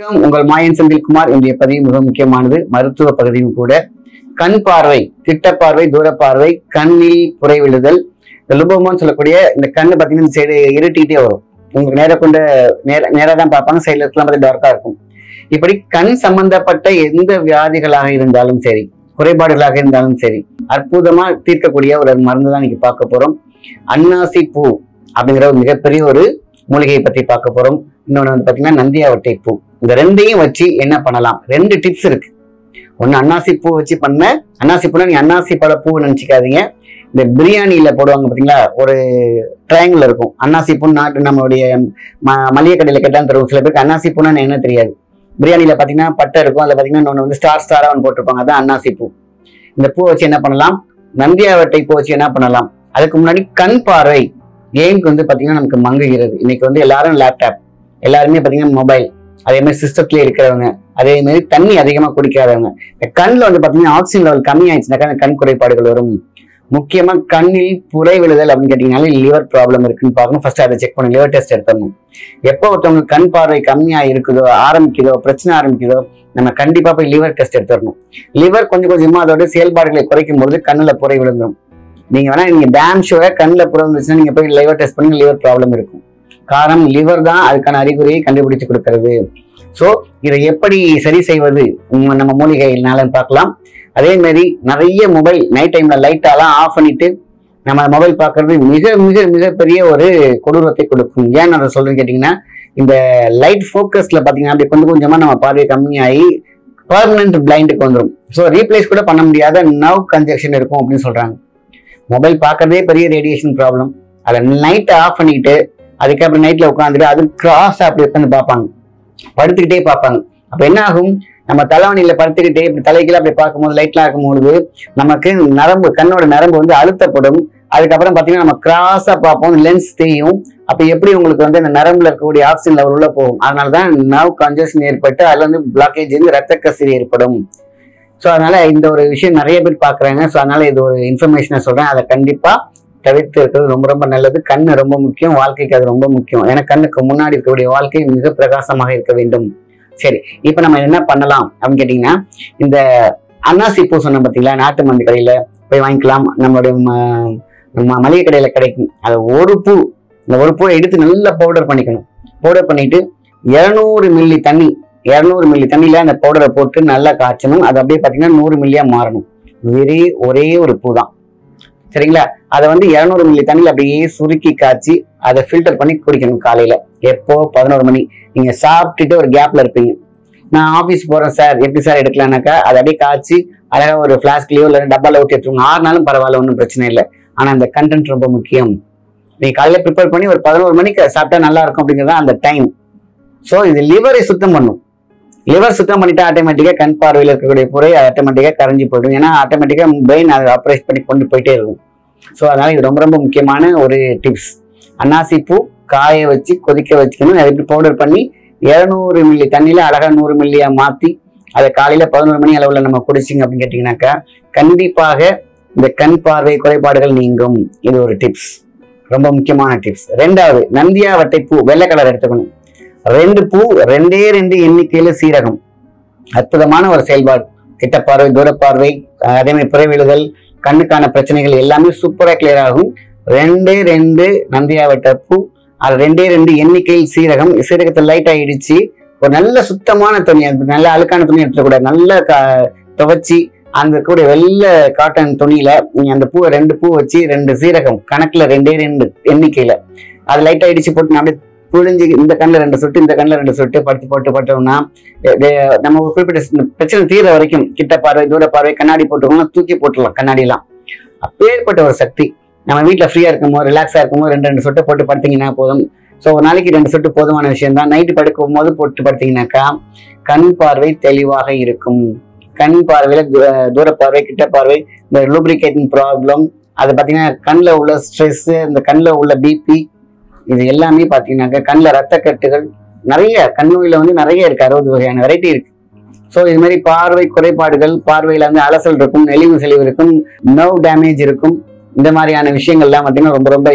வணக்கம், உங்கள் மாயன் செந்தில்குமார். இன்றைய பதிவு மிக முக்கியமானது, மருத்துவ பகுதியும் கூட. கண் பார்வை, கிட்ட பார்வை, தூர பார்வை, கண்ணில் புரை விழுதல், இந்த லுபோமான்னு சொல்லக்கூடிய இந்த கண்ணு பார்த்தீங்கன்னா இந்த சைடு இருட்டிக்கிட்டே வரும். உங்களுக்கு நேர கொண்ட நேராக தான் பார்ப்பாங்க, சைடில் இருக்கலாம் பார்த்து டார்க்கா இருக்கும். இப்படி கண் சம்பந்தப்பட்ட எந்த வியாதிகளாக இருந்தாலும் சரி, குறைபாடுகளாக இருந்தாலும் சரி, அற்புதமா தீர்க்கக்கூடிய ஒரு மருந்து தான் இன்னைக்கு பார்க்க போறோம். அன்னாசி பூ அப்படிங்கிற ஒரு மிகப்பெரிய ஒரு மூலிகையை பத்தி பார்க்க போறோம். இன்னொன்று வந்து பாத்தீங்கன்னா நந்தியாவட்டை பூ. இந்த ரெண்டையும் வச்சு என்ன பண்ணலாம், ரெண்டு டிப்ஸ் இருக்கு. ஒன்னு அன்னாசி பூ வச்சு பண்ண, அன்னாசி பூனா நீங்க அன்னாசி பழ பூ நினைச்சுக்காதீங்க. இந்த பிரியாணியில போடுவாங்க பாத்தீங்களா, ஒரு ட்ரையாங்கிள் இருக்கும். அன்னாசி பூ நாட்டு நம்மளுடைய மளிகை கடையில கேட்டாலும் தருவோம். சில பேருக்கு அன்னாசி பூனா என்ன தெரியாது. பிரியாணியில பாத்தீங்கன்னா பட்டை இருக்கும், அதுல பாத்தீங்கன்னா இன்னொன்று வந்து ஸ்டாரா ஒன்று போட்டிருப்பாங்க, அதான் அன்னாசி பூ. இந்த பூ வச்சு என்ன பண்ணலாம், நந்தியாவட்டை பூ வச்சு என்ன பண்ணலாம். அதுக்கு முன்னாடி கண் பார்வை ஏன் வந்து பாத்தீங்கன்னா நமக்கு மங்குகிறது. இன்னைக்கு வந்து எல்லாரும் லேப்டாப், எல்லாருமே பாத்தீங்கன்னா மொபைல், அதே மாதிரி சிஸ்டத்துல இருக்கிறவங்க, அதே மாதிரி தண்ணி அதிகமா குடிக்காதவங்க, இந்த கண்ணில் வந்து பாத்தீங்கன்னா ஆக்சிஜன் லெவல் கம்மி ஆயிடுச்சுனாக்கா அந்த கண் குறைபாடுகள் வரும். முக்கியமா கண்ணில் புரை விழுதல் அப்படின்னு கேட்டீங்கன்னாலே லிவர் ப்ராப்ளம் இருக்குன்னு பார்க்கணும். ஃபர்ஸ்ட் அதை செக் பண்ணி லிவர் டெஸ்ட் எடுத்துடணும். எப்போ ஒருத்தவங்க கண் பார்வை கம்மியா இருக்குதோ, ஆரம்பிக்குதோ, பிரச்சனை ஆரம்பிக்குதோ, நம்ம கண்டிப்பா போய் லிவர் டெஸ்ட் எடுத்துடணும். லிவர் கொஞ்சம் கொஞ்சமா அதோட செயல்பாடுகளை குறைக்கும் பொழுது கண்ணுல புரை விழுந்துடும். நீங்க வேணா நீங்க டேம் ஷூரா கண்ணுல புரை வந்துச்சுன்னா நீங்க போய் லிவர் டெஸ்ட் பண்ணி லிவர் ப்ராப்ளம் இருக்கும். காரணம் லிவர் தான் அதுக்கான அறிகுறியை கண்டுபிடிச்சு கொடுக்கறது. ஸோ இதை எப்படி சரி செய்வது நம்ம மூலிகைனால பார்க்கலாம். அதே மாதிரி நிறைய மொபைல் நைட் டைம்ல லைட்டாலாம் ஆஃப் பண்ணிட்டு நம்ம மொபைல் பார்க்கறது மிக மிக மிகப்பெரிய ஒரு கொடூரத்தை கொடுக்கும். ஏன் அதை சொல்றேன்னு கேட்டீங்கன்னா, இந்த லைட் ஃபோக்கஸ்ல பாத்தீங்கன்னா அப்படி கொஞ்சம் கொஞ்சமா நம்ம பார்வை கம்மியாகி பர்மனன்ட் பிளைண்டுக்கு வந்துடும். ஸோ ரீப்ளேஸ் கூட பண்ண முடியாத நர்வ் கன்ஜெக்ஷன் இருக்கும் அப்படின்னு சொல்றாங்க. மொபைல் பார்க்கறதே பெரிய ரேடியேஷன் ப்ராப்ளம். அதை நைட்டை ஆஃப் பண்ணிட்டு அதுக்கப்புறம் நைட்ல உட்காந்துட்டு அது கிராஸ் அப்படி உட்காந்து பார்ப்பாங்க, படுத்துக்கிட்டே பார்ப்பாங்க. அப்ப என்ன ஆகும், நம்ம தலைவணியில படுத்துக்கிட்டே இப்படி தலைக்கீழ அப்படி பார்க்கும்போது லைட்லாம் இருக்கும்போது நமக்கு நரம்பு, கண்ணோட நரம்பு வந்து அழுத்தப்படும். அதுக்கப்புறம் பாத்தீங்கன்னா நம்ம கிராஸா பார்ப்போம், லென்ஸ் தெரியும். அப்ப எப்படி உங்களுக்கு வந்து இந்த நரம்புல இருக்கக்கூடிய ஆக்சிஜன் லெவல் உள்ள போகும். அதனாலதான் நர்வ் கன்ஜெஷன் ஏற்பட்டு அதுல வந்து பிளாக்கேஜ் வந்து ரத்த கசிவு ஏற்படும். ஸோ அதனால இந்த ஒரு விஷயம் நிறைய பேர் பாக்குறாங்க. ஸோ அதனால இது ஒரு இன்ஃபர்மேஷனை சொல்றேன். அதை கண்டிப்பா தவிர்த்து இருக்கிறது ரொம்ப ரொம்ப நல்லது. கண்ணு ரொம்ப முக்கியம், வாழ்க்கைக்கு அது ரொம்ப முக்கியம். ஏன்னா கண்ணுக்கு முன்னாடி இருக்கக்கூடிய வாழ்க்கை மிக பிரகாசமாக இருக்க வேண்டும். சரி, இப்ப நம்ம என்ன பண்ணலாம் அப்படின்னு கேட்டீங்கன்னா, இந்த அன்னாசி பூ சொன்ன பார்த்தீங்களா, நாட்டு மருந்து கடையில போய் வாங்கிக்கலாம், நம்மளுடைய மளிகை கடையில கிடைக்கும். அது ஒரு பூ, இந்த ஒரு பூவை எடுத்து நல்லா பவுடர் பண்ணிக்கணும். பவுடர் பண்ணிட்டு 200 மில்லி தண்ணி, 200 மில்லி தண்ணியில அந்த பவுடரை போட்டு நல்லா காய்ச்சணும். அது அப்படியே பார்த்தீங்கன்னா 100 மில்லியா மாறணும். ஒரே ஒரு பூ தான், சரிங்களா? அதை வந்து 200 மில்லி தண்ணியில் அப்படியே சுருக்கி காய்ச்சி அதை ஃபில்டர் பண்ணி குடிக்கணும். காலையில எப்போ 11 மணி நீங்க சாப்பிட்டுட்டு ஒரு கேப்ல இருப்பீங்க. நான் ஆஃபீஸ் போறேன் சார், எப்படி சார் எடுக்கலாம்னாக்கா அதை அப்படியே காய்ச்சி அழகா ஒரு ஃபிளாஸ்க்லயோ இல்லை டப்பால ஊற்றி எடுத்துருங்க. 6 நாளும் பரவாயில்ல, ஒன்றும் பிரச்சனை இல்லை. ஆனா அந்த கண்டென்ட் ரொம்ப முக்கியம். நீங்க காலையில ப்ரிப்பேர் பண்ணி ஒரு 11 மணிக்கு சாப்பிட்டா நல்லா இருக்கும் அப்படிங்கிறதா அந்த டைம். ஸோ இது லிவரை சுத்தம் பண்ணும். லிவர் சுத்தம் பண்ணிட்டா ஆட்டோமேட்டிக்கா கண் பார்வையில் இருக்கக்கூடிய புரை ஆட்டோமேட்டிக்கா கரைஞ்சி போயிடும். ஏன்னா ஆட்டோமேட்டிக்கா பிரெயின் அதை ஆப்ரேட் பண்ணி கொண்டு போயிட்டே இருக்கும். ஸோ அதனால இது ரொம்ப ரொம்ப முக்கியமான ஒரு டிப்ஸ். அன்னாசி பூ காய வச்சு கொதிக்க வச்சுக்கணும். அதை பவுடர் பண்ணி 200 மில்லி தண்ணியில அழகா 100 மில்லியா மாத்தி அதை காலையில 11 மணி அளவுல நம்ம குடிச்சிங்க அப்படின்னு கேட்டீங்கன்னாக்கா கண்டிப்பாக இந்த கண் பார்வை குறைபாடுகள் நீங்கும். இது ஒரு டிப்ஸ், ரொம்ப முக்கியமான டிப்ஸ். ரெண்டாவது, நந்தியாவட்டை பூ வெள்ளை கலர் எடுத்துக்கணும். 2 பூ, 2 எண்ணிக்கையில சீரகம். அற்புதமான ஒரு செயல்பாடு. கிட்ட பார்வை, தூர பார்வை, அதே மாதிரி புரை விழுதல், கண்ணுக்கான பிரச்சனைகள் எல்லாமே சூப்பரா கிளியர் ஆகும். 2 நந்தியாவட்டை பூ, அது 2 எண்ணிக்கையில் சீரகம். சீரகத்தை லைட்டா இடிச்சு ஒரு நல்ல சுத்தமான துணி, நல்ல அழுக்கான துணி எடுத்துக்கூடாது, நல்ல துவைச்சி அந்த கூட வெள்ளை காட்டன் துணியில நீங்க அந்த பூவை 2 பூ வச்சு 2 சீரகம் கணக்குல 2 எண்ணிக்கையில அது லைட்டா இடிச்சு போட்டு அப்படியே புழிஞ்சு இந்த கண்ணில் 2 சொட்டு, இந்த கண்ணில் 2 சொட்டு பட்டோம்னா நம்ம குறிப்பிட்ட பிரச்சனை தீர வரைக்கும் கிட்ட பார்வை, தூர பார்வை, கண்ணாடி போட்டுக்கோங்க, தூக்கி போட்டுடலாம் கண்ணாடியெல்லாம். அப்பேற்பட்ட ஒரு சக்தி. நம்ம வீட்டுல ஃப்ரீயா இருக்கும்போது, ரிலாக்ஸா இருக்கும்போது 2 சொட்டை போட்டு படுத்தீங்கன்னா போதும். ஸோ ஒரு நாளைக்கு 2 சொட்டு போதுமான விஷயம் தான். நைட்டு படுக்கும் போது போட்டு படுத்தீங்கன்னாக்கா கண் பார்வை தெளிவாக இருக்கும். கண் பார்வையில தூர பார்வை, கிட்ட பார்வை, இந்த லூப்ரிகேட்டிங் ப்ராப்ளம், அது பார்த்தீங்கன்னா கண்ணில் உள்ள ஸ்ட்ரெஸ், இந்த கண்ணில் உள்ள பிபி, இது எல்லாமே பார்த்தீங்கன்னாக்கா கண்ணில் ரத்த கட்டுகள் நிறைய, கண் நோயில வந்து நிறைய இருக்கு, 60 வகையான வெரைட்டி இருக்கு. ஸோ இது மாதிரி பார்வை குறைபாடுகள், பார்வையில வந்து அலசல் இருக்கும், நெளிவு செலிவு இருக்கும், நர்வ் டேமேஜ் இருக்கும், இந்த மாதிரியான விஷயங்கள்லாம் பார்த்தீங்கன்னா ரொம்ப ரொம்ப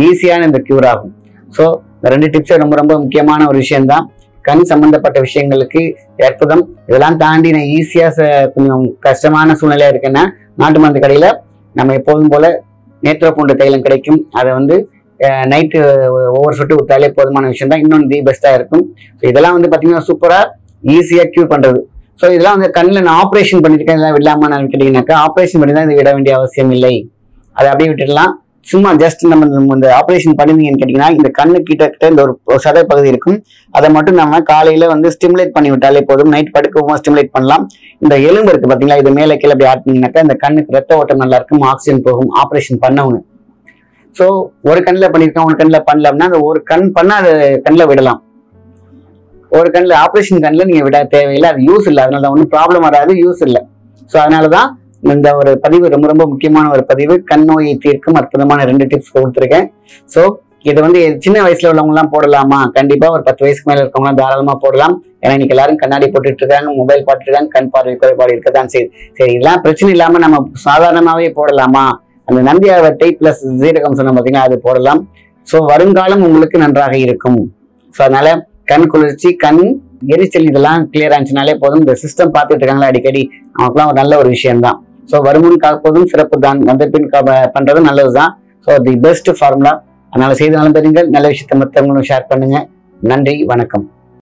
ஈஸியான இந்த கியூர் ஆகும். ஸோ இந்த 2 டிப்ஸே ரொம்ப ரொம்ப முக்கியமான ஒரு விஷயம்தான். கண் சம்பந்தப்பட்ட விஷயங்களுக்கு அற்புதம். இதெல்லாம் தாண்டி நான் ஈஸியா கொஞ்சம் கஷ்டமான சூழ்நிலையா இருக்குன்னா நாட்டு மருந்து கடையில நம்ம எப்போதும் போல நேத்திரப்பூண்டு தைலம் கிடைக்கும். அதை வந்து நைட்டு ஒவ்வொரு சொட்டு ஊத்தாலே போதுமான விஷயம் தான். இன்னொன்று தி பெஸ்டா இருக்கும். இதெல்லாம் வந்து பாத்தீங்கன்னா சூப்பரா ஈஸியா கியூர் பண்றது. ஸோ இதெல்லாம் வந்து கண்ணில் நான் ஆப்ரேஷன் பண்ணிருக்கேன், இதெல்லாம் விடாம நான் கேட்டீங்கன்னாக்கா ஆப்ரேஷன் பண்ணி தான் இதை விட வேண்டிய அவசியம் இல்லை. அதை அப்படியே விட்டுடலாம். சும்மா ஜஸ்ட் நம்ம இந்த ஆப்ரேஷன் பண்ணிருந்தீங்கன்னு கேட்டீங்கன்னா இந்த கண்ணு கிட்ட இந்த ஒரு சதை பகுதி இருக்கும், அதை மட்டும் நம்ம காலையில வந்து ஸ்டிமுலேட் பண்ணி விட்டாலே போதும். நைட் படுக்கவும் ஸ்டிமுலேட் பண்ணலாம். இந்த எலும்பு இருக்கு பாத்தீங்களா, இது மேலே கீழே அப்படி ஆட்டினீங்கன்னாக்கா இந்த கண்ணுக்கு ரத்த ஓட்டம் நல்லா இருக்கும், ஆக்சிஜன் போகும். ஆப்ரேஷன் பண்ணவங்க ஸோ ஒரு கண்ணில் பண்ணிருக்கோம், ஒரு கண்ணில் பண்ணல அப்படின்னா அந்த ஒரு கண் பண்ணா அது கண்ணில் விடலாம். ஒரு கண்ணில் ஆப்ரேஷன் கண்ணில் நீங்க விட தேவையில்லை, அது யூஸ் இல்லை. அதனால ஒன்றும் ப்ராப்ளம் வராது, யூஸ் இல்லை. ஸோ அதனாலதான் இந்த ஒரு பதிவு ரொம்ப ரொம்ப முக்கியமான ஒரு பதிவு. கண் நோயை தீர்க்கும் அற்புதமான 2 டிப்ஸ் கொடுத்துருக்கேன். ஸோ இதை வந்து சின்ன வயசுல உள்ளவங்க எல்லாம் போடலாமா? கண்டிப்பா ஒரு 10 வயசுக்கு மேல இருக்கவங்க தாராளமா போடலாம். ஏன்னா இன்னைக்கு எல்லாரும் கண்ணாடி போட்டுட்டு இருக்காங்க, மொபைல் பார்த்துட்டு இருக்காங்க, கண் பார்வை குறைபாடு இருக்கதான் சரி. இதெல்லாம் பிரச்சனை இல்லாம நம்ம சாதாரணமாவே போடலாமா? அந்த நந்தியாவட்டை பிளஸ் ஜீரகம் சொன்ன பார்த்தீங்கன்னா அது போடலாம். ஸோ வருங்காலம் உங்களுக்கு நன்றாக இருக்கும். ஸோ அதனால கண் குளிர்ச்சி, கண் எரிச்சல் இதெல்லாம் கிளியர் ஆச்சுனாலே போதும். இந்த சிஸ்டம் பார்த்துட்டு இருக்காங்களா அடிக்கடி, அவங்களுக்குலாம் ஒரு நல்ல ஒரு விஷயம் தான். ஸோ வருமுன் காப்பதும் சிறப்பு தான், வந்த பின் பண்றதும் நல்லதுதான். So the best formula. அதனால செய்து நலம் பெறுங்கள். நல்ல விஷயத்தை மற்றவங்களும் ஷேர் பண்ணுங்க. நன்றி, வணக்கம்.